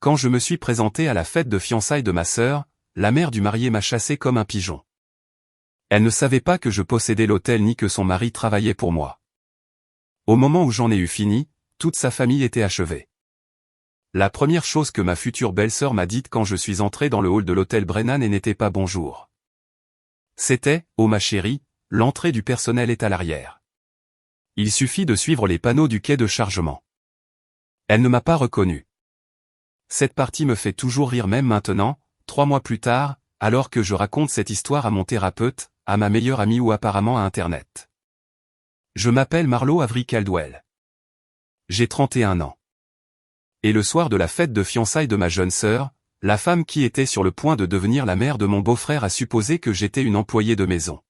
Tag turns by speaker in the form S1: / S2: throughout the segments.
S1: Quand je me suis présenté à la fête de fiançailles de ma sœur, la mère du marié m'a chassé comme un pigeon. Elle ne savait pas que je possédais l'hôtel ni que son mari travaillait pour moi. Au moment où j'en ai eu fini, toute sa famille était achevée. La première chose que ma future belle-sœur m'a dite quand je suis entré dans le hall de l'hôtel Brennan et n'était pas bonjour. C'était, oh ma chérie, l'entrée du personnel est à l'arrière. Il suffit de suivre les panneaux du quai de chargement. Elle ne m'a pas reconnu. Cette partie me fait toujours rire même maintenant, 3 mois plus tard, alors que je raconte cette histoire à mon thérapeute, à ma meilleure amie ou apparemment à Internet. Je m'appelle Marlo Avery Caldwell. J'ai 31 ans. Et le soir de la fête de fiançailles de ma jeune sœur, la femme qui était sur le point de devenir la mère de mon beau-frère a supposé que j'étais une employée de maison.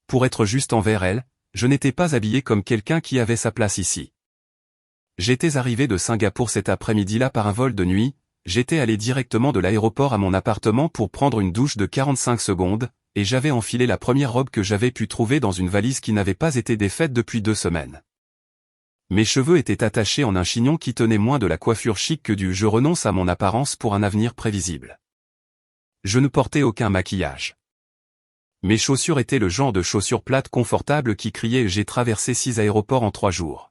S1: Pour être juste envers elle, je n'étais pas habillé comme quelqu'un qui avait sa place ici. J'étais arrivé de Singapour cet après-midi-là par un vol de nuit, j'étais allé directement de l'aéroport à mon appartement pour prendre une douche de 45 secondes, et j'avais enfilé la première robe que j'avais pu trouver dans une valise qui n'avait pas été défaite depuis 2 semaines. Mes cheveux étaient attachés en un chignon qui tenait moins de la coiffure chic que du « je renonce à mon apparence pour un avenir prévisible ». Je ne portais aucun maquillage. Mes chaussures étaient le genre de chaussures plates confortables qui criaient « j'ai traversé 6 aéroports en 3 jours ».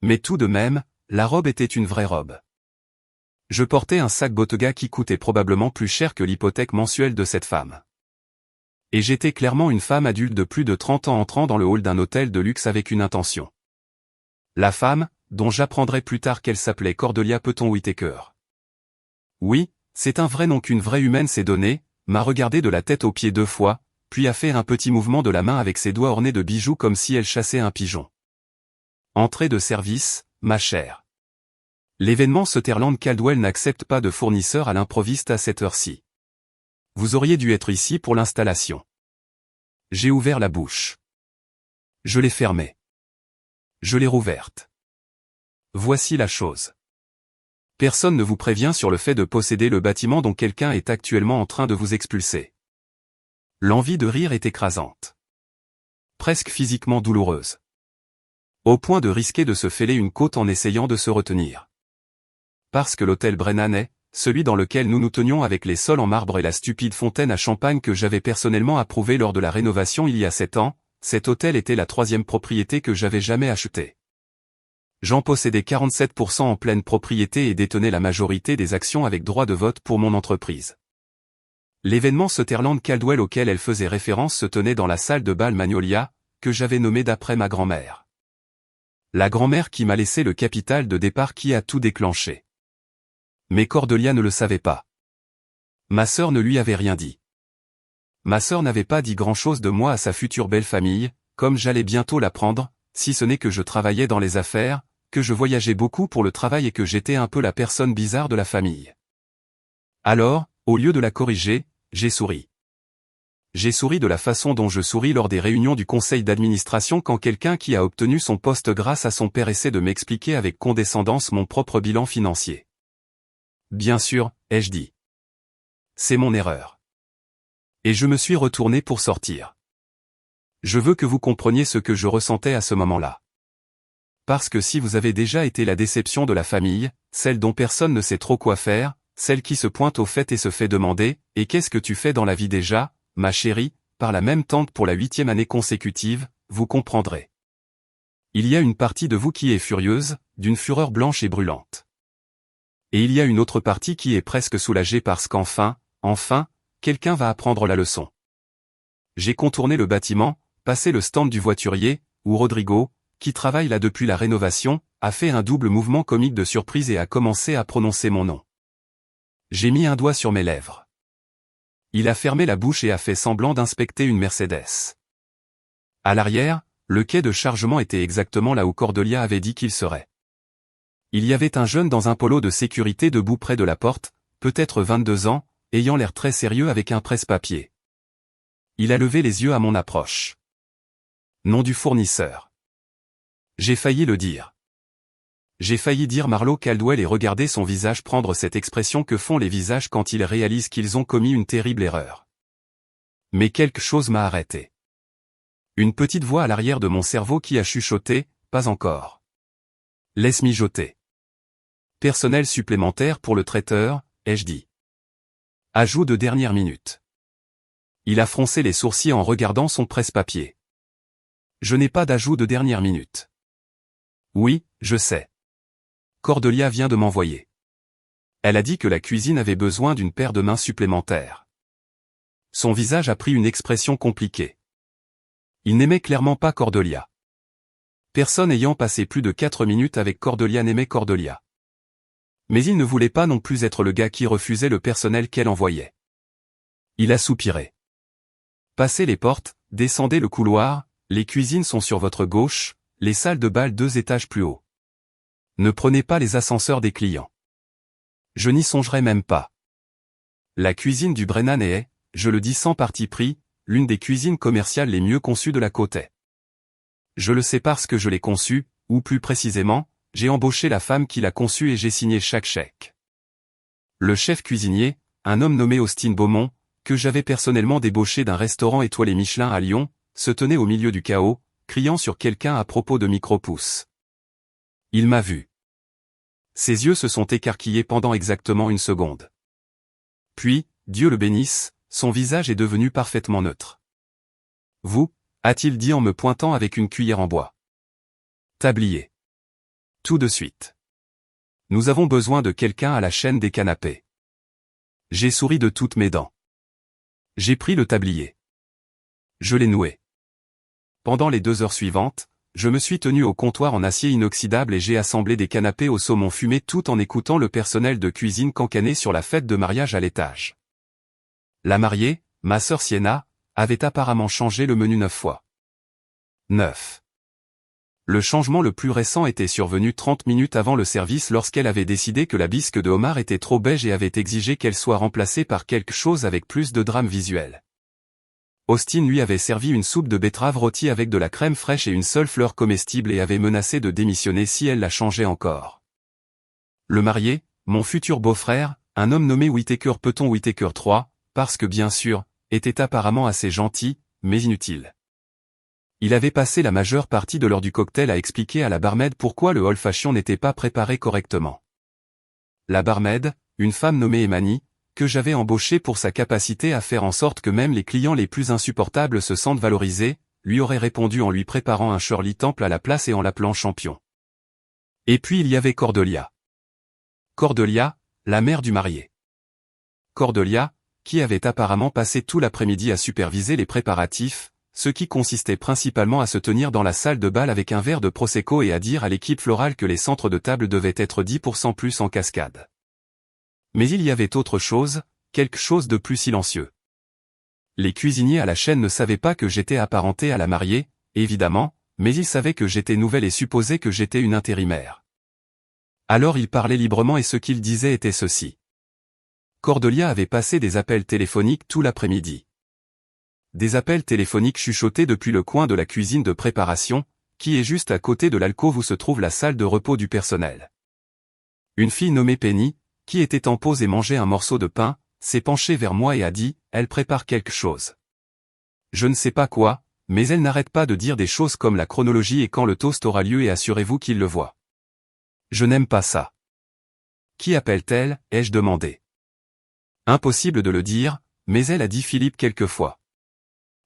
S1: Mais tout de même, la robe était une vraie robe. Je portais un sac Bottega qui coûtait probablement plus cher que l'hypothèque mensuelle de cette femme. Et j'étais clairement une femme adulte de plus de 30 ans entrant dans le hall d'un hôtel de luxe avec une intention. La femme, dont j'apprendrai plus tard qu'elle s'appelait Cordelia Peton Whittaker. Oui, c'est un vrai nom qu'une vraie humaine s'est donné, m'a regardé de la tête aux pieds 2 fois, puis a fait un petit mouvement de la main avec ses doigts ornés de bijoux comme si elle chassait un pigeon. Entrée de service, ma chère. L'événement Sutherland Caldwell n'accepte pas de fournisseur à l'improviste à cette heure-ci. Vous auriez dû être ici pour l'installation. J'ai ouvert la bouche. Je l'ai fermée. Je l'ai rouverte. Voici la chose. Personne ne vous prévient sur le fait de posséder le bâtiment dont quelqu'un est actuellement en train de vous expulser. L'envie de rire est écrasante. Presque physiquement douloureuse. Au point de risquer de se fêler une côte en essayant de se retenir. Parce que l'hôtel Brennan est, celui dans lequel nous nous tenions avec les sols en marbre et la stupide fontaine à champagne que j'avais personnellement approuvée lors de la rénovation il y a 7 ans, cet hôtel était la 3e propriété que j'avais jamais achetée. J'en possédais 47% en pleine propriété et détenais la majorité des actions avec droit de vote pour mon entreprise. L'événement Sutherland Caldwell auquel elle faisait référence se tenait dans la salle de bal Magnolia, que j'avais nommée d'après ma grand-mère. La grand-mère qui m'a laissé le capital de départ qui a tout déclenché. Mais Cordelia ne le savait pas. Ma sœur ne lui avait rien dit. Ma sœur n'avait pas dit grand-chose de moi à sa future belle famille, comme j'allais bientôt l'apprendre, si ce n'est que je travaillais dans les affaires, que je voyageais beaucoup pour le travail et que j'étais un peu la personne bizarre de la famille. Alors, au lieu de la corriger, j'ai souri. J'ai souri de la façon dont je souris lors des réunions du conseil d'administration quand quelqu'un qui a obtenu son poste grâce à son père essaie de m'expliquer avec condescendance mon propre bilan financier. Bien sûr, ai-je dit. C'est mon erreur. Et je me suis retourné pour sortir. Je veux que vous compreniez ce que je ressentais à ce moment-là. Parce que si vous avez déjà été la déception de la famille, celle dont personne ne sait trop quoi faire, celle qui se pointe au fait et se fait demander « Et qu'est-ce que tu fais dans la vie déjà, ma chérie ?» par la même tante pour la 8e année consécutive, vous comprendrez. Il y a une partie de vous qui est furieuse, d'une fureur blanche et brûlante. Et il y a une autre partie qui est presque soulagée parce qu'enfin, quelqu'un va apprendre la leçon. J'ai contourné le bâtiment, passé le stand du voiturier, où Rodrigo, qui travaille là depuis la rénovation, a fait un double mouvement comique de surprise et a commencé à prononcer mon nom. J'ai mis un doigt sur mes lèvres. Il a fermé la bouche et a fait semblant d'inspecter une Mercedes. À l'arrière, le quai de chargement était exactement là où Cordelia avait dit qu'il serait. Il y avait un jeune dans un polo de sécurité debout près de la porte, peut-être 22 ans, ayant l'air très sérieux avec un presse-papier. Il a levé les yeux à mon approche. Nom du fournisseur. J'ai failli le dire. J'ai failli dire Marlo Caldwell et regarder son visage prendre cette expression que font les visages quand ils réalisent qu'ils ont commis une terrible erreur. Mais quelque chose m'a arrêté. Une petite voix à l'arrière de mon cerveau qui a chuchoté, pas encore. Laisse mijoter. Personnel supplémentaire pour le traiteur, ai-je dit. Ajout de dernière minute. Il a froncé les sourcils en regardant son presse-papier. Je n'ai pas d'ajout de dernière minute. Oui, je sais. Cordelia vient de m'envoyer. Elle a dit que la cuisine avait besoin d'une paire de mains supplémentaires. Son visage a pris une expression compliquée. Il n'aimait clairement pas Cordelia. Personne ayant passé plus de 4 minutes avec Cordelia n'aimait Cordelia. Mais il ne voulait pas non plus être le gars qui refusait le personnel qu'elle envoyait. Il a soupiré. Passez les portes, descendez le couloir, les cuisines sont sur votre gauche, les salles de bal 2 étages plus haut. Ne prenez pas les ascenseurs des clients. Je n'y songerai même pas. La cuisine du Brennan est, je le dis sans parti pris, l'une des cuisines commerciales les mieux conçues de la côte est. Je le sais parce que je l'ai conçue, ou plus précisément, j'ai embauché la femme qui l'a conçue et j'ai signé chaque chèque. Le chef cuisinier, un homme nommé Austin Beaumont, que j'avais personnellement débauché d'un restaurant étoilé Michelin à Lyon, se tenait au milieu du chaos, criant sur quelqu'un à propos de micro-pouces. Il m'a vu. Ses yeux se sont écarquillés pendant exactement 1 seconde. Puis, Dieu le bénisse, son visage est devenu parfaitement neutre. Vous, a-t-il dit en me pointant avec une cuillère en bois. Tablier. Tout de suite. Nous avons besoin de quelqu'un à la chaîne des canapés. J'ai souri de toutes mes dents. J'ai pris le tablier. Je l'ai noué. Pendant les 2 heures suivantes, je me suis tenu au comptoir en acier inoxydable et j'ai assemblé des canapés au saumon fumé tout en écoutant le personnel de cuisine cancaner sur la fête de mariage à l'étage. La mariée, ma sœur Sienna, avait apparemment changé le menu 9 fois. 9. Le changement le plus récent était survenu 30 minutes avant le service lorsqu'elle avait décidé que la bisque de homard était trop beige et avait exigé qu'elle soit remplacée par quelque chose avec plus de drame visuel. Austin lui avait servi une soupe de betterave rôtie avec de la crème fraîche et une seule fleur comestible et avait menacé de démissionner si elle la changeait encore. Le marié, mon futur beau-frère, un homme nommé Whittaker Peton Whittaker III, parce que bien sûr, était apparemment assez gentil, mais inutile. Il avait passé la majeure partie de l'heure du cocktail à expliquer à la barmaid pourquoi le old-fashion n'était pas préparé correctement. La barmaid, une femme nommée Emani, que j'avais embauchée pour sa capacité à faire en sorte que même les clients les plus insupportables se sentent valorisés, lui aurait répondu en lui préparant un Shirley Temple à la place et en l'appelant champion. Et puis il y avait Cordelia. Cordelia, la mère du marié. Cordelia, qui avait apparemment passé tout l'après-midi à superviser les préparatifs, ce qui consistait principalement à se tenir dans la salle de bal avec un verre de Prosecco et à dire à l'équipe florale que les centres de table devaient être 10% plus en cascade. Mais il y avait autre chose, quelque chose de plus silencieux. Les cuisiniers à la chaîne ne savaient pas que j'étais apparenté à la mariée, évidemment, mais ils savaient que j'étais nouvelle et supposaient que j'étais une intérimaire. Alors ils parlaient librement et ce qu'ils disaient était ceci. Cordelia avait passé des appels téléphoniques tout l'après-midi. Des appels téléphoniques chuchotés depuis le coin de la cuisine de préparation, qui est juste à côté de l'alcôve où se trouve la salle de repos du personnel. Une fille nommée Penny, qui était en pause et mangeait un morceau de pain, s'est penchée vers moi et a dit, elle prépare quelque chose. Je ne sais pas quoi, mais elle n'arrête pas de dire des choses comme la chronologie et quand le toast aura lieu et assurez-vous qu'il le voit. Je n'aime pas ça. Qui appelle-t-elle, ai-je demandé. Impossible de le dire, mais elle a dit Philippe quelquefois.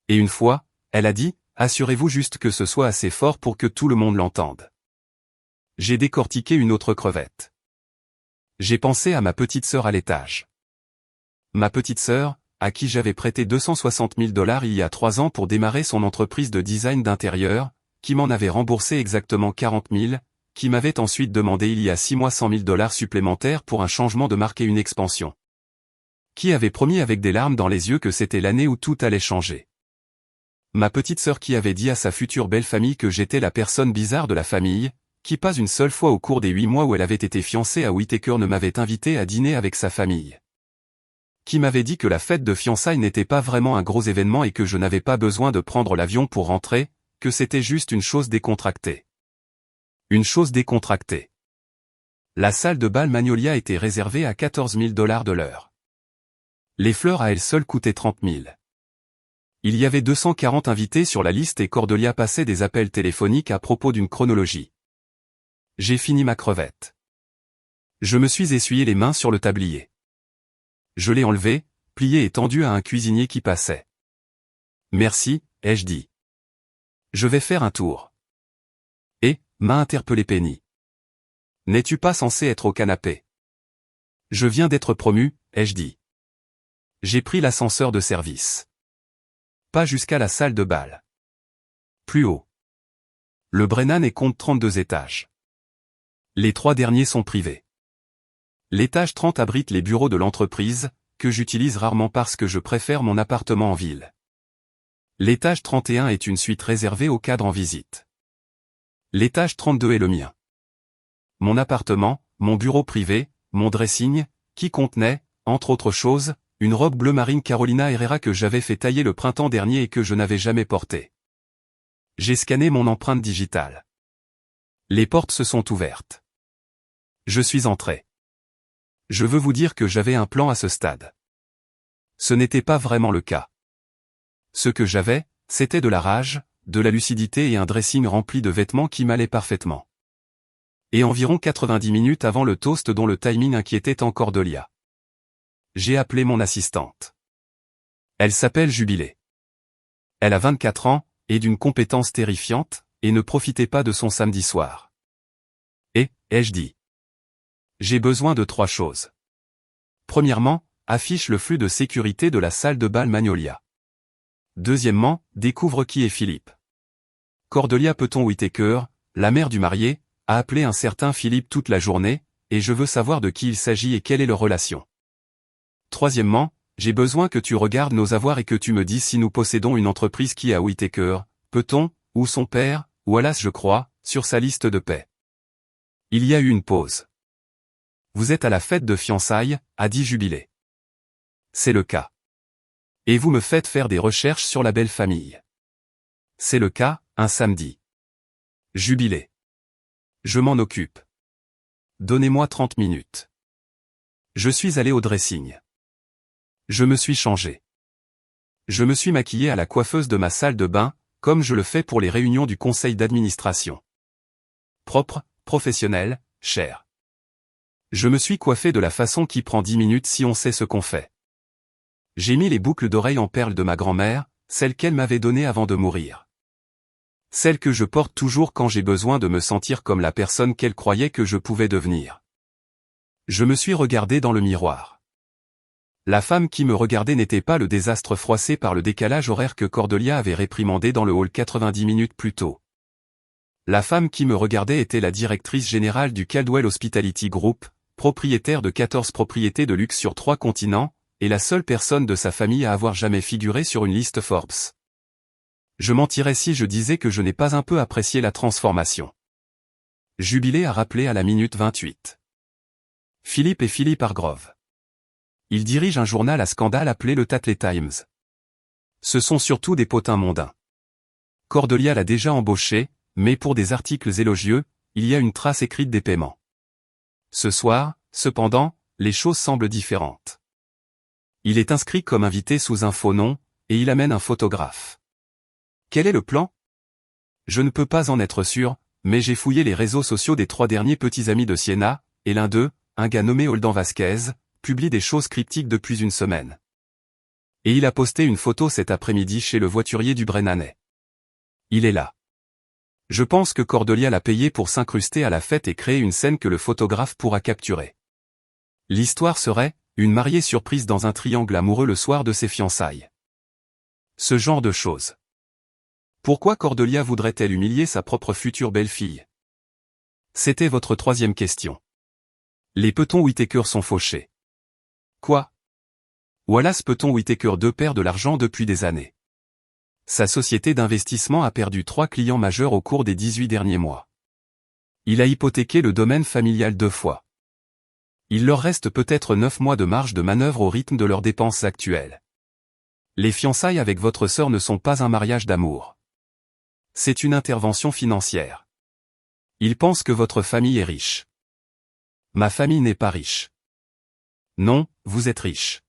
S1: Et une fois, elle a dit, assurez-vous juste que ce soit assez fort pour que tout le monde l'entende. J'ai décortiqué une autre crevette. J'ai pensé à ma petite sœur à l'étage. Ma petite sœur, à qui j'avais prêté 260 000 $ il y a 3 ans pour démarrer son entreprise de design d'intérieur, qui m'en avait remboursé exactement 40 000, qui m'avait ensuite demandé il y a 6 mois 100 000 $ supplémentaires pour un changement de marque et une expansion. Qui avait promis avec des larmes dans les yeux que c'était l'année où tout allait changer. Ma petite sœur qui avait dit à sa future belle famille que j'étais la personne bizarre de la famille, qui pas une seule fois au cours des 8 mois où elle avait été fiancée à Whittaker ne m'avait invité à dîner avec sa famille. Qui m'avait dit que la fête de fiançailles n'était pas vraiment un gros événement et que je n'avais pas besoin de prendre l'avion pour rentrer, que c'était juste une chose décontractée. Une chose décontractée. La salle de bal Magnolia était réservée à 14 000 $ de l'heure. Les fleurs à elles seules coûtaient 30 000. Il y avait 240 invités sur la liste et Cordelia passait des appels téléphoniques à propos d'une chronologie. J'ai fini ma crevette. Je me suis essuyé les mains sur le tablier. Je l'ai enlevé, plié et tendu à un cuisinier qui passait. Merci, ai-je dit. Je vais faire un tour. Et, m'a interpellé Penny. N'es-tu pas censé être au canapé? Je viens d'être promu, ai-je dit. J'ai pris l'ascenseur de service. Pas jusqu'à la salle de bal. Plus haut. Le Brennan compte 32 étages. Les 3 derniers sont privés. L'étage 30 abrite les bureaux de l'entreprise, que j'utilise rarement parce que je préfère mon appartement en ville. L'étage 31 est une suite réservée aux cadres en visite. L'étage 32 est le mien. Mon appartement, mon bureau privé, mon dressing, qui contenait, entre autres choses, une robe bleu marine Carolina Herrera que j'avais fait tailler le printemps dernier et que je n'avais jamais portée. J'ai scanné mon empreinte digitale. Les portes se sont ouvertes. Je suis entré. Je veux vous dire que j'avais un plan à ce stade. Ce n'était pas vraiment le cas. Ce que j'avais, c'était de la rage, de la lucidité et un dressing rempli de vêtements qui m'allaient parfaitement. Et environ 90 minutes avant le toast dont le timing inquiétait encore Cordelia. J'ai appelé mon assistante. Elle s'appelle Jubilé. Elle a 24 ans, et d'une compétence terrifiante, et ne profitait pas de son samedi soir. Et, ai-je dit. J'ai besoin de 3 choses. Premièrement, affiche le flux de sécurité de la salle de bal Magnolia. Deuxièmement, découvre qui est Philippe. Cordelia Peton Whittaker, la mère du marié, a appelé un certain Philippe toute la journée, et je veux savoir de qui il s'agit et quelle est leur relation. Troisièmement, j'ai besoin que tu regardes nos avoirs et que tu me dises si nous possédons une entreprise qui est à Whittaker, Peton, ou son père, Wallace je crois, sur sa liste de paix. Il y a eu une pause. Vous êtes à la fête de fiançailles, a dit Jubilé. C'est le cas. Et vous me faites faire des recherches sur la belle famille. C'est le cas, un samedi. Jubilé. Je m'en occupe. Donnez-moi 30 minutes. Je suis allé au dressing. Je me suis changé. Je me suis maquillé à la coiffeuse de ma salle de bain, comme je le fais pour les réunions du conseil d'administration. Propre, professionnel, cher. Je me suis coiffé de la façon qui prend 10 minutes si on sait ce qu'on fait. J'ai mis les boucles d'oreilles en perles de ma grand-mère, celles qu'elle m'avait données avant de mourir. Celles que je porte toujours quand j'ai besoin de me sentir comme la personne qu'elle croyait que je pouvais devenir. Je me suis regardé dans le miroir. La femme qui me regardait n'était pas le désastre froissé par le décalage horaire que Cordelia avait réprimandé dans le hall 90 minutes plus tôt. La femme qui me regardait était la directrice générale du Caldwell Hospitality Group, propriétaire de 14 propriétés de luxe sur 3 continents, et la seule personne de sa famille à avoir jamais figuré sur une liste Forbes. Je mentirais si je disais que je n'ai pas un peu apprécié la transformation. Jubilé a rappelé à la minute 28. Philippe et Philippe Hargrove. Ils dirigent un journal à scandale appelé le Tatley Times. Ce sont surtout des potins mondains. Cordelia l'a déjà embauché, mais pour des articles élogieux, il y a une trace écrite des paiements. Ce soir, cependant, les choses semblent différentes. Il est inscrit comme invité sous un faux nom, et il amène un photographe. Quel est le plan? Je ne peux pas en être sûr, mais j'ai fouillé les réseaux sociaux des 3 derniers petits amis de Siena, et l'un d'eux, un gars nommé Holden Vasquez, publie des choses cryptiques depuis une semaine. Et il a posté une photo cet après-midi chez le voiturier du Brennanais. Il est là. Je pense que Cordelia l'a payé pour s'incruster à la fête et créer une scène que le photographe pourra capturer. L'histoire serait, une mariée surprise dans un triangle amoureux le soir de ses fiançailles. Ce genre de choses. Pourquoi Cordelia voudrait-elle humilier sa propre future belle-fille? C'était votre 3e question. Les Peton Whittaker sont fauchés. Quoi? Wallace Peton Whittaker II perd de l'argent depuis des années. Sa société d'investissement a perdu 3 clients majeurs au cours des 18 derniers mois. Il a hypothéqué le domaine familial 2 fois. Il leur reste peut-être 9 mois de marge de manœuvre au rythme de leurs dépenses actuelles. Les fiançailles avec votre sœur ne sont pas un mariage d'amour. C'est une intervention financière. Ils pensent que votre famille est riche. Ma famille n'est pas riche. Non, vous êtes riche.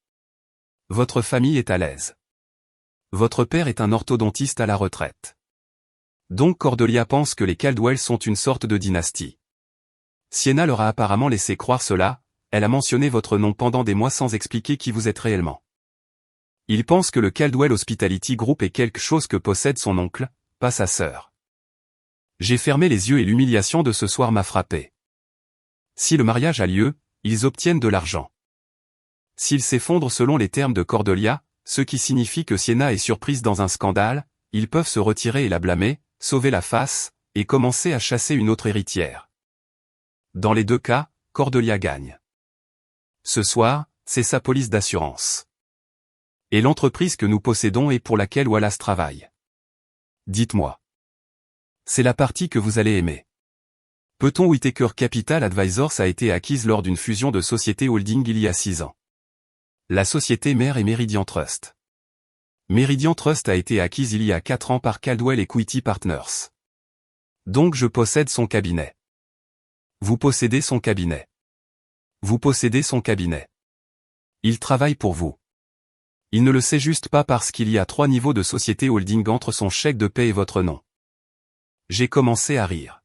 S1: Votre famille est à l'aise. Votre père est un orthodontiste à la retraite. Donc Cordelia pense que les Caldwell sont une sorte de dynastie. Sienna leur a apparemment laissé croire cela, elle a mentionné votre nom pendant des mois sans expliquer qui vous êtes réellement. Il pense que le Caldwell Hospitality Group est quelque chose que possède son oncle, pas sa sœur. J'ai fermé les yeux et l'humiliation de ce soir m'a frappé. Si le mariage a lieu, ils obtiennent de l'argent. S'il s'effondre selon les termes de Cordelia, ce qui signifie que Sienna est surprise dans un scandale, ils peuvent se retirer et la blâmer, sauver la face, et commencer à chasser une autre héritière. Dans les deux cas, Cordelia gagne. Ce soir, c'est sa police d'assurance. Et l'entreprise que nous possédons et pour laquelle Wallace travaille. Dites-moi. C'est la partie que vous allez aimer. Peut-on Whittaker Capital Advisors a été acquise lors d'une fusion de sociétés holding il y a 6 ans. La société mère est Meridian Trust. Meridian Trust a été acquise il y a 4 ans par Caldwell Equity Partners. Donc je possède son cabinet. Vous possédez son cabinet. Vous possédez son cabinet. Il travaille pour vous. Il ne le sait juste pas parce qu'il y a 3 niveaux de société holding entre son chèque de paie et votre nom. J'ai commencé à rire.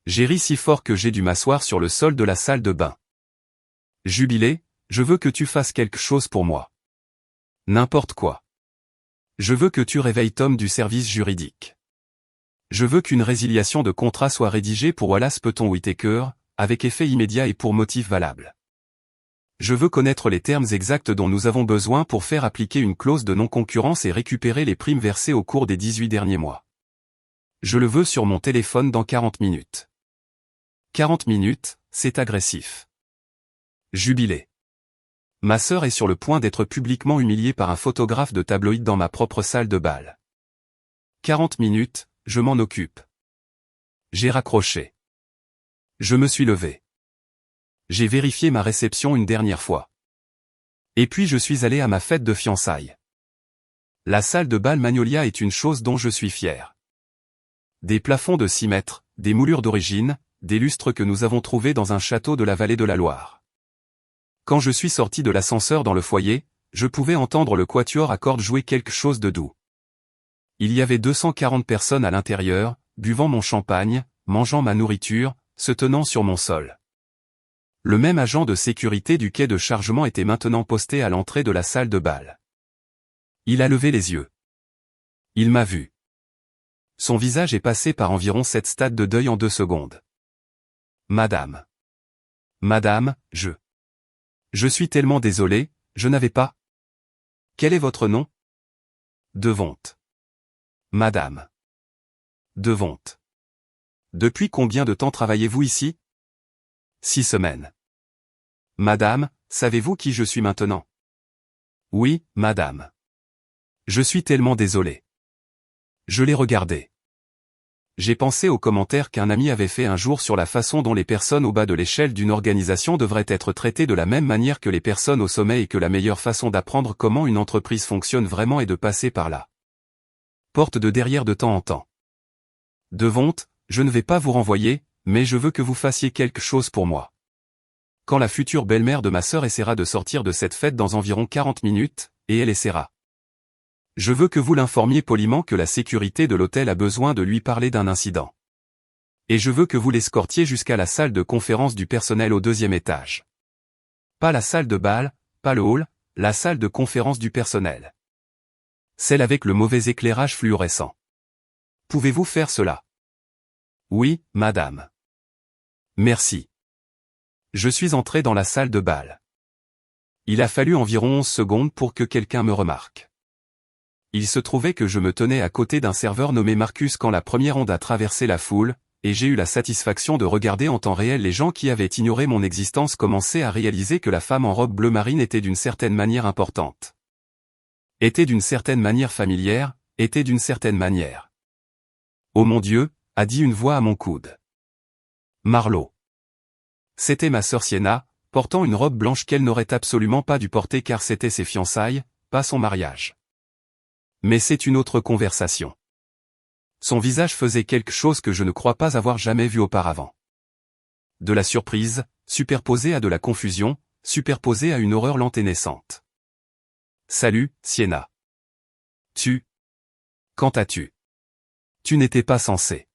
S1: J'ai ri si fort que j'ai dû m'asseoir sur le sol de la salle de bain. Jubilé, je veux que tu fasses quelque chose pour moi. N'importe quoi. Je veux que tu réveilles Tom du service juridique. Je veux qu'une résiliation de contrat soit rédigée pour Wallace Peyton Whittaker, avec effet immédiat et pour motif valable. Je veux connaître les termes exacts dont nous avons besoin pour faire appliquer une clause de non-concurrence et récupérer les primes versées au cours des 18 derniers mois. Je le veux sur mon téléphone dans 40 minutes. 40 minutes, c'est agressif. Jubilé. Ma sœur est sur le point d'être publiquement humiliée par un photographe de tabloïd dans ma propre salle de bal. 40 minutes, je m'en occupe. J'ai raccroché. Je me suis levé. J'ai vérifié ma réception une dernière fois. Et puis je suis allé à ma fête de fiançailles. La salle de bal Magnolia est une chose dont je suis fier. Des plafonds de 6 mètres, des moulures d'origine, des lustres que nous avons trouvés dans un château de la vallée de la Loire. Quand je suis sorti de l'ascenseur dans le foyer, je pouvais entendre le quatuor à cordes jouer quelque chose de doux. Il y avait 240 personnes à l'intérieur, buvant mon champagne, mangeant ma nourriture, se tenant sur mon sol. Le même agent de sécurité du quai de chargement était maintenant posté à l'entrée de la salle de bal. Il a levé les yeux. Il m'a vu. Son visage est passé par environ 7 stades de deuil en 2 secondes. Madame. Madame, Je suis tellement désolé, je n'avais pas. Quel est votre nom? Devonte. Madame. Devonte. Depuis combien de temps travaillez-vous ici? 6 semaines. Madame, savez-vous qui je suis maintenant? Oui, madame. Je suis tellement désolé. Je l'ai regardé. J'ai pensé aux commentaires qu'un ami avait fait un jour sur la façon dont les personnes au bas de l'échelle d'une organisation devraient être traitées de la même manière que les personnes au sommet et que la meilleure façon d'apprendre comment une entreprise fonctionne vraiment est de passer par là. Porte de derrière de temps en temps. Devonte, je ne vais pas vous renvoyer, mais je veux que vous fassiez quelque chose pour moi. Quand la future belle-mère de ma sœur essaiera de sortir de cette fête dans environ 40 minutes, et elle essaiera. Je veux que vous l'informiez poliment que la sécurité de l'hôtel a besoin de lui parler d'un incident. Et je veux que vous l'escortiez jusqu'à la salle de conférence du personnel au 2e étage. Pas la salle de bal, pas le hall, la salle de conférence du personnel. Celle avec le mauvais éclairage fluorescent. Pouvez-vous faire cela? Oui, madame. Merci. Je suis entré dans la salle de bal. Il a fallu environ 11 secondes pour que quelqu'un me remarque. Il se trouvait que je me tenais à côté d'un serveur nommé Marcus quand la première onde a traversé la foule, et j'ai eu la satisfaction de regarder en temps réel les gens qui avaient ignoré mon existence commencer à réaliser que la femme en robe bleu marine était d'une certaine manière importante. Était d'une certaine manière familière, était d'une certaine manière. Oh mon Dieu, a dit une voix à mon coude. Marlowe. C'était ma sœur Sienna, portant une robe blanche qu'elle n'aurait absolument pas dû porter car c'était ses fiançailles, pas son mariage. Mais c'est une autre conversation. Son visage faisait quelque chose que je ne crois pas avoir jamais vu auparavant. De la surprise, superposée à de la confusion, superposée à une horreur lente et naissante. Salut, Sienna. Quand as-tu? Tu n'étais pas censé.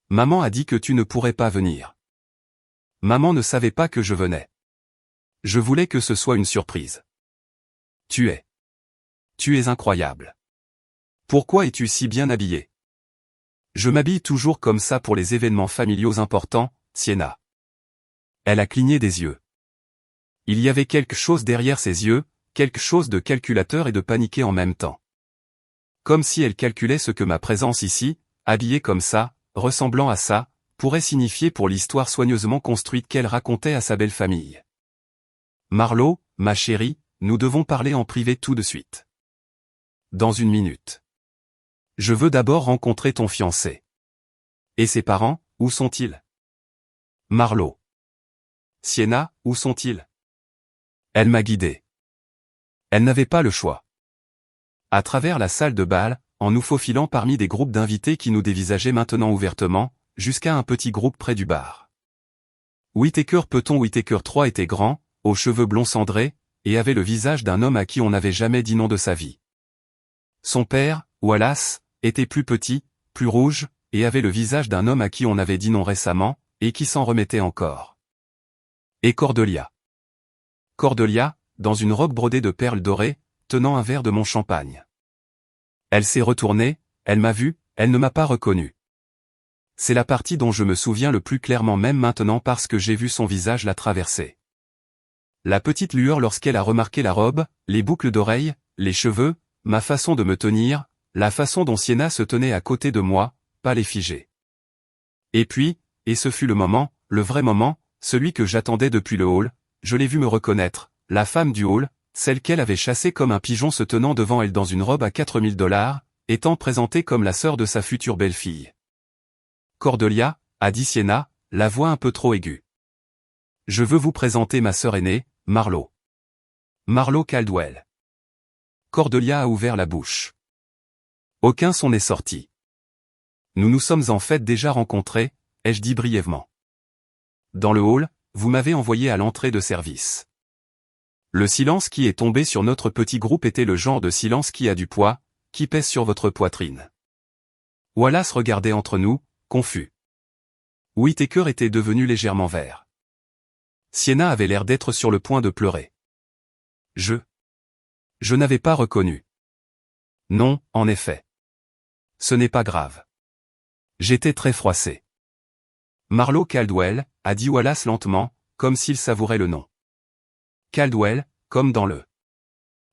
S1: Maman a dit que tu ne pourrais pas venir. Maman ne savait pas que je venais. Je voulais que ce soit une surprise. Tu es incroyable. Pourquoi es-tu si bien habillée? Je m'habille toujours comme ça pour les événements familiaux importants, Sienna. Elle a cligné des yeux. Il y avait quelque chose derrière ses yeux, quelque chose de calculateur et de paniqué en même temps. Comme si elle calculait ce que ma présence ici, habillée comme ça, ressemblant à ça, pourrait signifier pour l'histoire soigneusement construite qu'elle racontait à sa belle famille. Marlo, ma chérie, nous devons parler en privé tout de suite. Dans une minute. Je veux d'abord rencontrer ton fiancé. Et ses parents, où sont-ils? Marlo. Sienna, où sont-ils? Elle m'a guidé. Elle n'avait pas le choix. À travers la salle de bal, en nous faufilant parmi des groupes d'invités qui nous dévisageaient maintenant ouvertement, jusqu'à un petit groupe près du bar. Whittaker Whittaker III était grand, aux cheveux blonds cendrés, et avait le visage d'un homme à qui on n'avait jamais dit non de sa vie. Son père, Wallace, était plus petit, plus rouge, et avait le visage d'un homme à qui on avait dit non récemment, et qui s'en remettait encore. Et Cordelia. Cordelia, dans une robe brodée de perles dorées, tenant un verre de mon champagne. Elle s'est retournée, elle m'a vu, elle ne m'a pas reconnu. C'est la partie dont je me souviens le plus clairement même maintenant parce que j'ai vu son visage la traverser. La petite lueur lorsqu'elle a remarqué la robe, les boucles d'oreilles, les cheveux, ma façon de me tenir, la façon dont Sienna se tenait à côté de moi, pas les figer. Et puis, et ce fut le moment, le vrai moment, celui que j'attendais depuis le hall, je l'ai vu me reconnaître, la femme du hall, celle qu'elle avait chassée comme un pigeon se tenant devant elle dans une robe à $4000, étant présentée comme la sœur de sa future belle-fille. Cordelia, a dit Sienna, la voix un peu trop aiguë. Je veux vous présenter ma sœur aînée, Marlo. Marlo Caldwell. Cordelia a ouvert la bouche. Aucun son n'est sorti. Nous nous sommes en fait déjà rencontrés, ai-je dit brièvement. Dans le hall, vous m'avez envoyé à l'entrée de service. Le silence qui est tombé sur notre petit groupe était le genre de silence qui a du poids, qui pèse sur votre poitrine. Wallace regardait entre nous, confus. Whittaker était devenu légèrement vert. Sienna avait l'air d'être sur le point de pleurer. Je n'avais pas reconnu. Non, en effet. Ce n'est pas grave. J'étais très froissé. Marlo Caldwell, a dit Wallace lentement, comme s'il savourait le nom. Caldwell, comme dans le.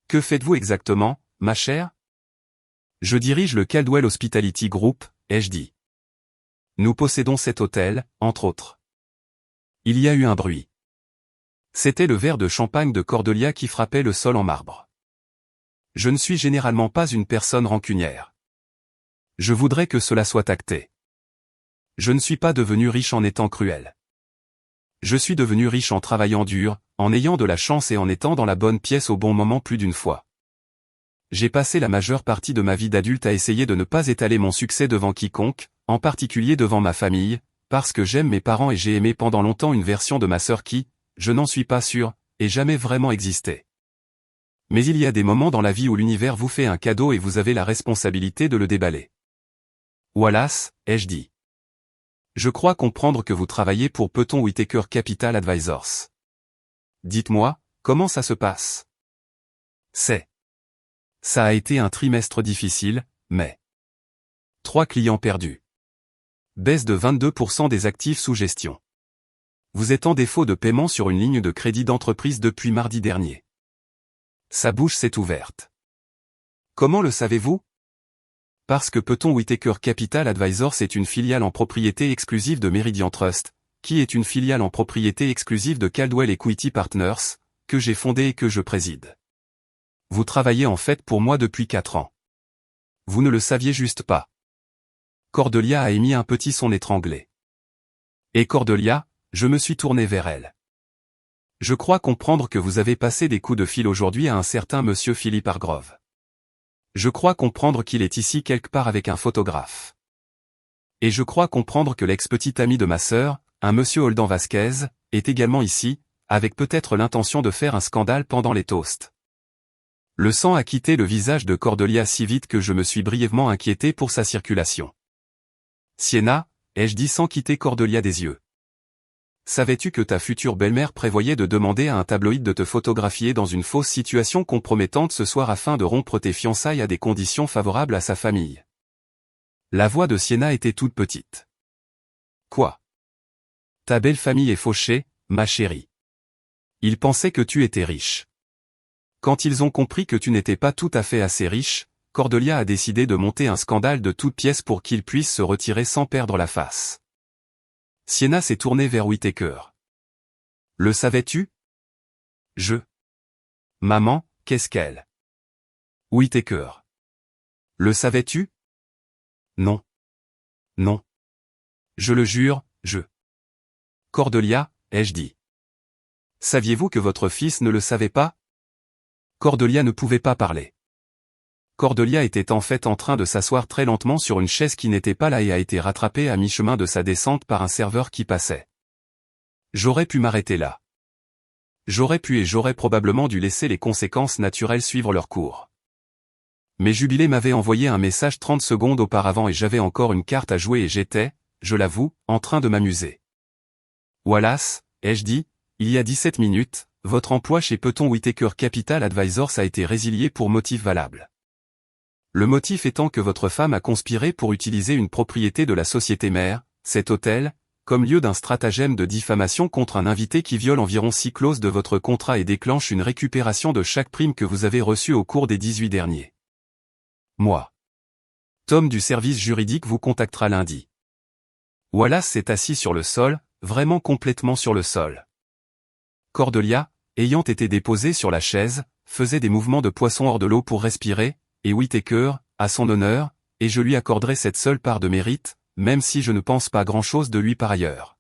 S1: Que faites-vous exactement, ma chère? Je dirige le Caldwell Hospitality Group, ai-je dit. Nous possédons cet hôtel, entre autres. Il y a eu un bruit. C'était le verre de champagne de Cordelia qui frappait le sol en marbre. Je ne suis généralement pas une personne rancunière. Je voudrais que cela soit acté. Je ne suis pas devenu riche en étant cruel. Je suis devenu riche en travaillant dur, en ayant de la chance et en étant dans la bonne pièce au bon moment plus d'une fois. J'ai passé la majeure partie de ma vie d'adulte à essayer de ne pas étaler mon succès devant quiconque, en particulier devant ma famille, parce que j'aime mes parents et j'ai aimé pendant longtemps une version de ma sœur qui, je n'en suis pas sûr, ait jamais vraiment existé. Mais il y a des moments dans la vie où l'univers vous fait un cadeau et vous avez la responsabilité de le déballer. Wallace, ai-je dit. Je crois comprendre que vous travaillez pour Whittaker Capital Advisors. Dites-moi, comment ça se passe? Ça a été un trimestre difficile, mais 3 clients perdus. Baisse de 22% des actifs sous gestion. Vous êtes en défaut de paiement sur une ligne de crédit d'entreprise depuis mardi dernier. Sa bouche s'est ouverte. Comment le savez-vous? Parce que Whittaker Capital Advisors est une filiale en propriété exclusive de Meridian Trust, qui est une filiale en propriété exclusive de Caldwell Equity Partners, que j'ai fondée et que je préside. Vous travaillez en fait pour moi depuis 4 ans. Vous ne le saviez juste pas. Cordelia a émis un petit son étranglé. Et Cordelia, je me suis tourné vers elle. Je crois comprendre que vous avez passé des coups de fil aujourd'hui à un certain monsieur Philippe Hargrove. Je crois comprendre qu'il est ici quelque part avec un photographe. Et je crois comprendre que l'ex-petit ami de ma sœur, un monsieur Holden Vasquez, est également ici, avec peut-être l'intention de faire un scandale pendant les toasts. Le sang a quitté le visage de Cordelia si vite que je me suis brièvement inquiété pour sa circulation. Sienna, ai-je dit sans quitter Cordelia des yeux. savais-tu que ta future belle-mère prévoyait de demander à un tabloïd de te photographier dans une fausse situation compromettante ce soir afin de rompre tes fiançailles à des conditions favorables à sa famille? La voix de Sienna était toute petite. Quoi? Ta belle famille est fauchée, ma chérie. Ils pensaient que tu étais riche. Quand ils ont compris que tu n'étais pas tout à fait assez riche, Cordelia a décidé de monter un scandale de toutes pièces pour qu'il puisse se retirer sans perdre la face. Sienna s'est tournée vers Whittaker. Le savais-tu? Maman, qu'est-ce qu'elle? Whittaker. Le savais-tu? Non. Non. Je le jure, Cordelia, ai-je dit. Saviez-vous que votre fils ne le savait pas? Cordelia ne pouvait pas parler. Cordelia était en fait en train de s'asseoir très lentement sur une chaise qui n'était pas là et a été rattrapée à mi-chemin de sa descente par un serveur qui passait. J'aurais pu m'arrêter là. J'aurais pu et j'aurais probablement dû laisser les conséquences naturelles suivre leur cours. Mais Jubilé m'avait envoyé un message 30 secondes auparavant et j'avais encore une carte à jouer et j'étais, je l'avoue, en train de m'amuser. Wallace, ai-je dit, il y a 17 minutes, votre emploi chez Peyton Whittaker Capital Advisors a été résilié pour motif valable. Le motif étant que votre femme a conspiré pour utiliser une propriété de la société mère, cet hôtel, comme lieu d'un stratagème de diffamation contre un invité qui viole environ 6 clauses de votre contrat et déclenche une récupération de chaque prime que vous avez reçue au cours des 18 derniers mois. Tom du service juridique vous contactera lundi. Wallace s'est assis sur le sol, vraiment complètement sur le sol. Cordelia, ayant été déposée sur la chaise, faisait des mouvements de poisson hors de l'eau pour respirer, et Whittaker, à son honneur, et je lui accorderai cette seule part de mérite, même si je ne pense pas grand-chose de lui par ailleurs.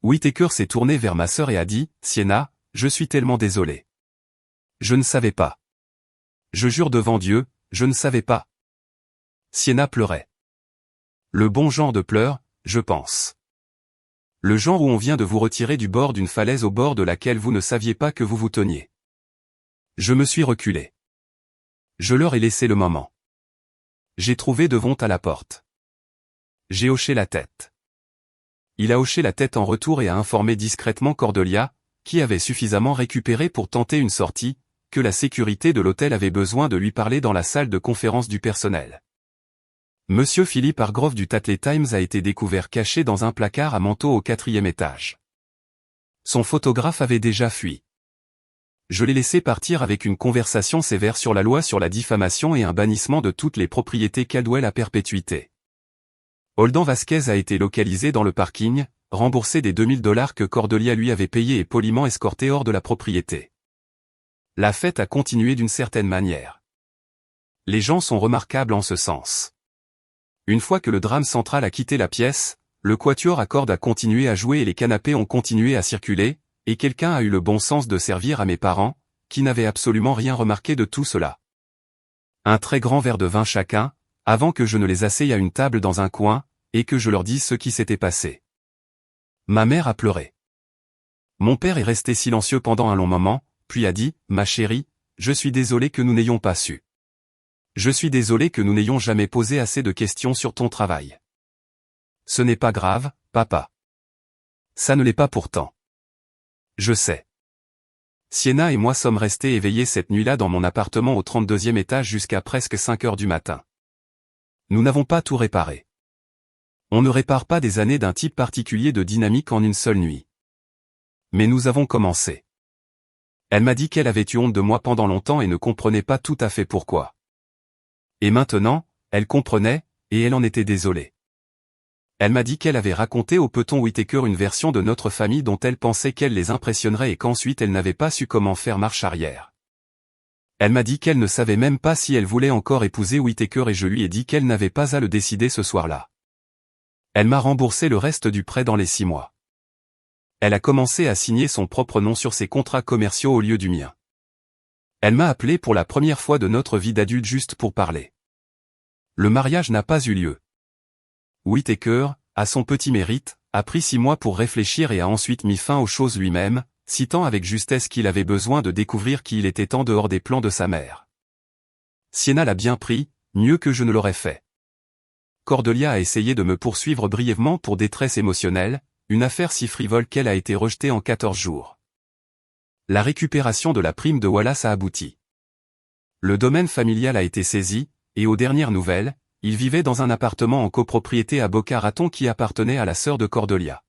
S1: Whittaker s'est tourné vers ma sœur et a dit, « Sienna, je suis tellement désolé. Je ne savais pas. Je jure devant Dieu, je ne savais pas. » Sienna pleurait. Le bon genre de pleurs, je pense. Le genre où on vient de vous retirer du bord d'une falaise au bord de laquelle vous ne saviez pas que vous vous teniez. Je me suis reculé. Je leur ai laissé le moment. J'ai trouvé Devon à la porte. J'ai hoché la tête. Il a hoché la tête en retour et a informé discrètement Cordelia, qui avait suffisamment récupéré pour tenter une sortie, que la sécurité de l'hôtel avait besoin de lui parler dans la salle de conférence du personnel. Monsieur Philip Hargrove du Tatley Times a été découvert caché dans un placard à manteau au 4e étage. Son photographe avait déjà fui. Je l'ai laissé partir avec une conversation sévère sur la loi sur la diffamation et un bannissement de toutes les propriétés Caldwell à perpétuité. Holden Vasquez a été localisé dans le parking, remboursé des $2000 que Cordelia lui avait payés et poliment escorté hors de la propriété. La fête a continué d'une certaine manière. Les gens sont remarquables en ce sens. Une fois que le drame central a quitté la pièce, le quatuor à cordes a continué à jouer et les canapés ont continué à circuler, et quelqu'un a eu le bon sens de servir à mes parents, qui n'avaient absolument rien remarqué de tout cela. Un très grand verre de vin chacun, avant que je ne les asseye à une table dans un coin, et que je leur dise ce qui s'était passé. Ma mère a pleuré. Mon père est resté silencieux pendant un long moment, puis a dit, « Ma chérie, je suis désolé que nous n'ayons pas su. Je suis désolé que nous n'ayons jamais posé assez de questions sur ton travail. » Ce n'est pas grave, papa. Ça ne l'est pas pourtant. Je sais. Sienna et moi sommes restés éveillés cette nuit-là dans mon appartement au 32e étage jusqu'à presque 5 heures du matin. Nous n'avons pas tout réparé. On ne répare pas des années d'un type particulier de dynamique en une seule nuit. Mais nous avons commencé. Elle m'a dit qu'elle avait eu honte de moi pendant longtemps et ne comprenait pas tout à fait pourquoi. Et maintenant, elle comprenait, et elle en était désolée. Elle m'a dit qu'elle avait raconté au Peyton Whittaker une version de notre famille dont elle pensait qu'elle les impressionnerait et qu'ensuite elle n'avait pas su comment faire marche arrière. Elle m'a dit qu'elle ne savait même pas si elle voulait encore épouser Whittaker et je lui ai dit qu'elle n'avait pas à le décider ce soir-là. Elle m'a remboursé le reste du prêt dans les 6 mois. Elle a commencé à signer son propre nom sur ses contrats commerciaux au lieu du mien. Elle m'a appelé pour la première fois de notre vie d'adulte juste pour parler. Le mariage n'a pas eu lieu. Whittaker, à son petit mérite, a pris 6 mois pour réfléchir et a ensuite mis fin aux choses lui-même, citant avec justesse qu'il avait besoin de découvrir qui il était en dehors des plans de sa mère. Sienna l'a bien pris, mieux que je ne l'aurais fait. Cordelia a essayé de me poursuivre brièvement pour détresse émotionnelle, une affaire si frivole qu'elle a été rejetée en 14 jours. La récupération de la prime de Wallace a abouti. Le domaine familial a été saisi, et aux dernières nouvelles, il vivait dans un appartement en copropriété à Boca Raton qui appartenait à la sœur de Cordelia.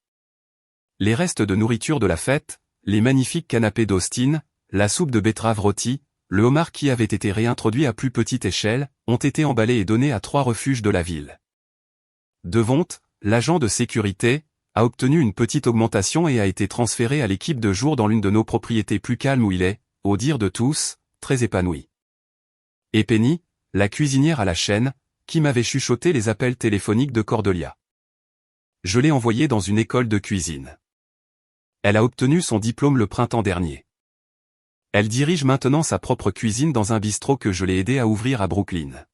S1: Les restes de nourriture de la fête, les magnifiques canapés d'Austin, la soupe de betterave rôtie, le homard qui avait été réintroduit à plus petite échelle, ont été emballés et donnés à 3 refuges de la ville. Devont, l'agent de sécurité, a obtenu une petite augmentation et a été transféré à l'équipe de jour dans l'une de nos propriétés plus calmes où il est, au dire de tous, très épanoui. Et Penny, la cuisinière à la chaîne, qui m'avait chuchoté les appels téléphoniques de Cordelia. Je l'ai envoyée dans une école de cuisine. Elle a obtenu son diplôme le printemps dernier. Elle dirige maintenant sa propre cuisine dans un bistrot que je l'ai aidé à ouvrir à Brooklyn.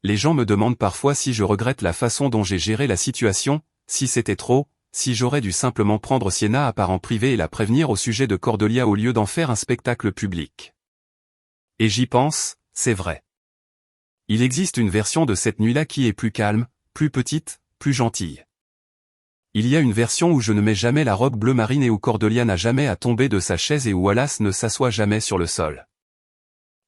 S1: Les gens me demandent parfois si je regrette la façon dont j'ai géré la situation, si c'était trop, si j'aurais dû simplement prendre Sienna à part en privé et la prévenir au sujet de Cordelia au lieu d'en faire un spectacle public. Et j'y pense, c'est vrai. Il existe une version de cette nuit-là qui est plus calme, plus petite, plus gentille. Il y a une version où je ne mets jamais la robe bleu marine et où Cordelia n'a jamais à tomber de sa chaise et où Wallace ne s'assoit jamais sur le sol.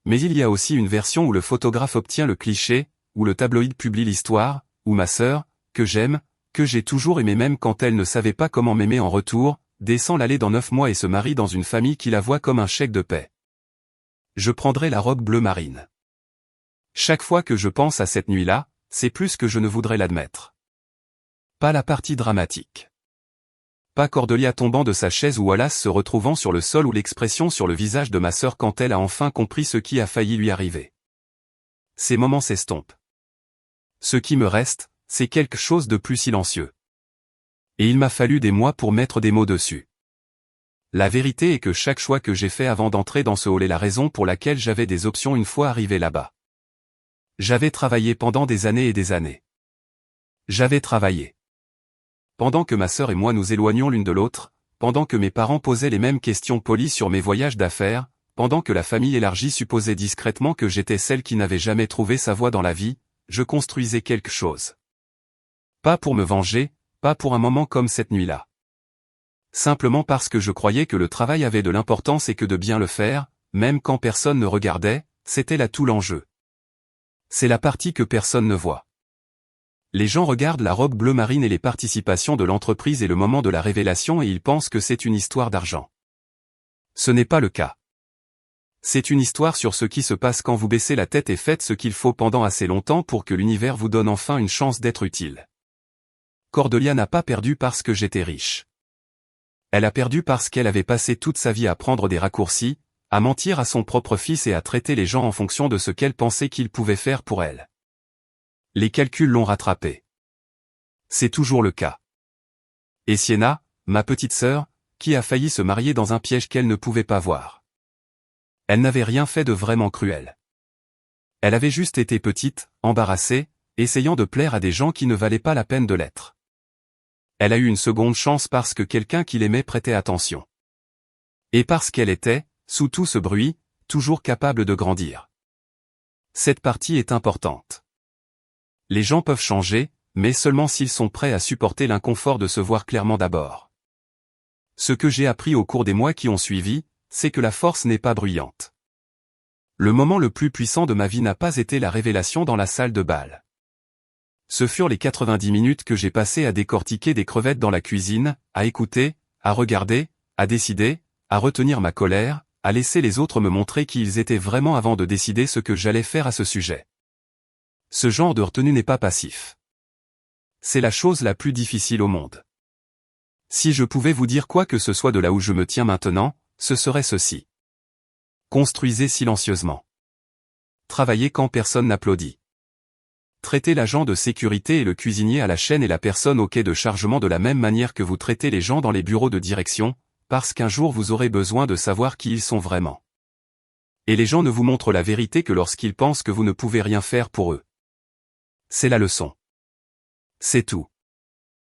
S1: Mais il y a aussi une version où le photographe obtient le cliché, où le tabloïd publie l'histoire, où ma sœur, que j'aime, que j'ai toujours aimé même quand elle ne savait pas comment m'aimer en retour, descend l'allée dans 9 mois et se marie dans une famille qui la voit comme un chèque de paix. Je prendrai la robe bleu marine. Chaque fois que je pense à cette nuit-là, c'est plus que je ne voudrais l'admettre. Pas la partie dramatique. Pas Cordelia tombant de sa chaise ou Wallace se retrouvant sur le sol ou l'expression sur le visage de ma sœur quand elle a enfin compris ce qui a failli lui arriver. Ces moments s'estompent. Ce qui me reste, c'est quelque chose de plus silencieux. Et il m'a fallu des mois pour mettre des mots dessus. La vérité est que chaque choix que j'ai fait avant d'entrer dans ce hall est la raison pour laquelle j'avais des options une fois arrivé là-bas. J'avais travaillé pendant des années et des années. J'avais travaillé. Pendant que ma sœur et moi nous éloignions l'une de l'autre, pendant que mes parents posaient les mêmes questions polies sur mes voyages d'affaires, pendant que la famille élargie supposait discrètement que j'étais celle qui n'avait jamais trouvé sa voie dans la vie, je construisais quelque chose. Pas pour me venger, pas pour un moment comme cette nuit-là. Simplement parce que je croyais que le travail avait de l'importance et que de bien le faire, même quand personne ne regardait, c'était là tout l'enjeu. C'est la partie que personne ne voit. Les gens regardent la robe bleu marine et les participations de l'entreprise et le moment de la révélation et ils pensent que c'est une histoire d'argent. Ce n'est pas le cas. C'est une histoire sur ce qui se passe quand vous baissez la tête et faites ce qu'il faut pendant assez longtemps pour que l'univers vous donne enfin une chance d'être utile. Cordelia n'a pas perdu parce que j'étais riche. Elle a perdu parce qu'elle avait passé toute sa vie à prendre des raccourcis, à mentir à son propre fils et à traiter les gens en fonction de ce qu'elle pensait qu'ils pouvaient faire pour elle. Les calculs l'ont rattrapée. C'est toujours le cas. Et Sienna, ma petite sœur, qui a failli se marier dans un piège qu'elle ne pouvait pas voir. Elle n'avait rien fait de vraiment cruel. Elle avait juste été petite, embarrassée, essayant de plaire à des gens qui ne valaient pas la peine de l'être. Elle a eu une seconde chance parce que quelqu'un qui l'aimait prêtait attention. Et parce qu'elle était, sous tout ce bruit, toujours capable de grandir. Cette partie est importante. Les gens peuvent changer, mais seulement s'ils sont prêts à supporter l'inconfort de se voir clairement d'abord. Ce que j'ai appris au cours des mois qui ont suivi, c'est que la force n'est pas bruyante. Le moment le plus puissant de ma vie n'a pas été la révélation dans la salle de bal. Ce furent les 90 minutes que j'ai passées à décortiquer des crevettes dans la cuisine, à écouter, à regarder, à décider, à retenir ma colère, à laisser les autres me montrer qui ils étaient vraiment avant de décider ce que j'allais faire à ce sujet. Ce genre de retenue n'est pas passif. C'est la chose la plus difficile au monde. Si je pouvais vous dire quoi que ce soit de là où je me tiens maintenant, ce serait ceci. Construisez silencieusement. Travaillez quand personne n'applaudit. Traitez l'agent de sécurité et le cuisinier à la chaîne et la personne au quai de chargement de la même manière que vous traitez les gens dans les bureaux de direction, parce qu'un jour vous aurez besoin de savoir qui ils sont vraiment. Et les gens ne vous montrent la vérité que lorsqu'ils pensent que vous ne pouvez rien faire pour eux. C'est la leçon. C'est tout.